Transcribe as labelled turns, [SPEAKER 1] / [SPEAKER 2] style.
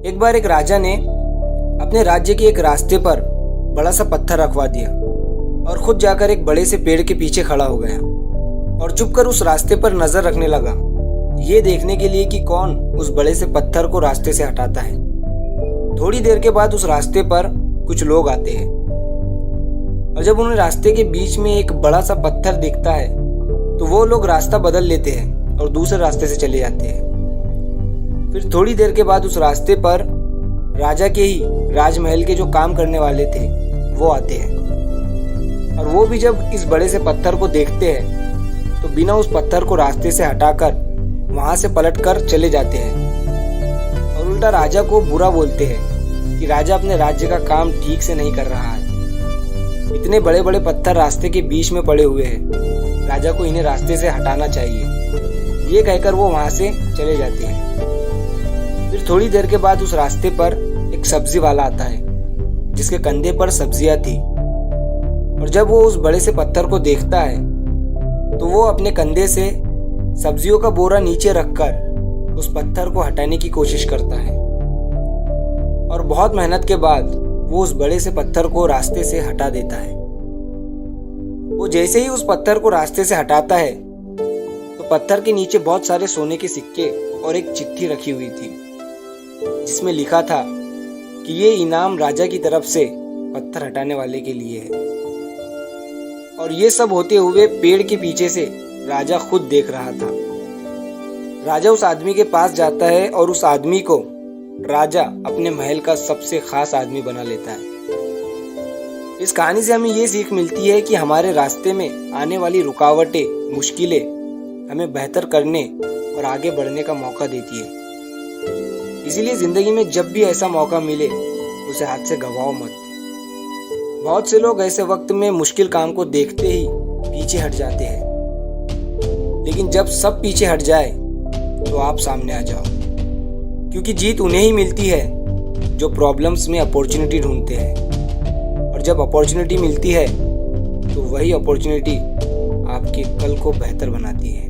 [SPEAKER 1] एक बार एक राजा ने अपने राज्य के एक रास्ते पर बड़ा सा पत्थर रखवा दिया और खुद जाकर एक बड़े से पेड़ के पीछे खड़ा हो गया और चुप कर उस रास्ते पर नजर रखने लगा, ये देखने के लिए कि कौन उस बड़े से पत्थर को रास्ते से हटाता है। थोड़ी देर के बाद उस रास्ते पर कुछ लोग आते हैं और जब उन्हें रास्ते के बीच में एक बड़ा सा पत्थर दिखता है तो वो लोग रास्ता बदल लेते हैं और दूसरे रास्ते से चले जाते हैं। फिर थोड़ी देर के बाद उस रास्ते पर राजा के ही राजमहल के जो काम करने वाले थे वो आते हैं और वो भी जब इस बड़े से पत्थर को देखते हैं तो बिना उस पत्थर को रास्ते से हटाकर वहां से पलटकर चले जाते हैं और उल्टा राजा को बुरा बोलते हैं कि राजा अपने राज्य का काम ठीक से नहीं कर रहा है। इतने बड़े बड़े पत्थर रास्ते के बीच में पड़े हुए हैं, राजा को इन्हें रास्ते से हटाना चाहिए, ये कहकर वो वहां से चले जाते हैं। फिर थोड़ी देर के बाद उस रास्ते पर एक सब्जी वाला आता है जिसके कंधे पर सब्जियां थी और जब वो उस बड़े से पत्थर को देखता है तो वो अपने कंधे से सब्जियों का बोरा नीचे रखकर उस पत्थर को हटाने की कोशिश करता है और बहुत मेहनत के बाद वो उस बड़े से पत्थर को रास्ते से हटा देता है। वो जैसे ही उस पत्थर को रास्ते से हटाता है तो पत्थर के नीचे बहुत सारे सोने के सिक्के और एक चिट्ठी रखी हुई थी जिसमें लिखा था कि ये इनाम राजा की तरफ से पत्थर हटाने वाले के लिए है। और ये सब होते हुए पेड़ के पीछे से राजा खुद देख रहा था। राजा उस आदमी के पास जाता है और उस आदमी को राजा अपने महल का सबसे खास आदमी बना लेता है। इस कहानी से हमें ये सीख मिलती है कि हमारे रास्ते में आने वाली रुकावटें, मुश्किलें हमें बेहतर करने और आगे बढ़ने का मौका देती है। इसीलिए जिंदगी में जब भी ऐसा मौका मिले उसे हाथ से गंवाओ मत। बहुत से लोग ऐसे वक्त में मुश्किल काम को देखते ही पीछे हट जाते हैं, लेकिन जब सब पीछे हट जाए तो आप सामने आ जाओ, क्योंकि जीत उन्हें ही मिलती है जो प्रॉब्लम्स में अपॉर्चुनिटी ढूंढते हैं, और जब अपॉर्चुनिटी मिलती है तो वही अपॉर्चुनिटी आपके कल को बेहतर बनाती है।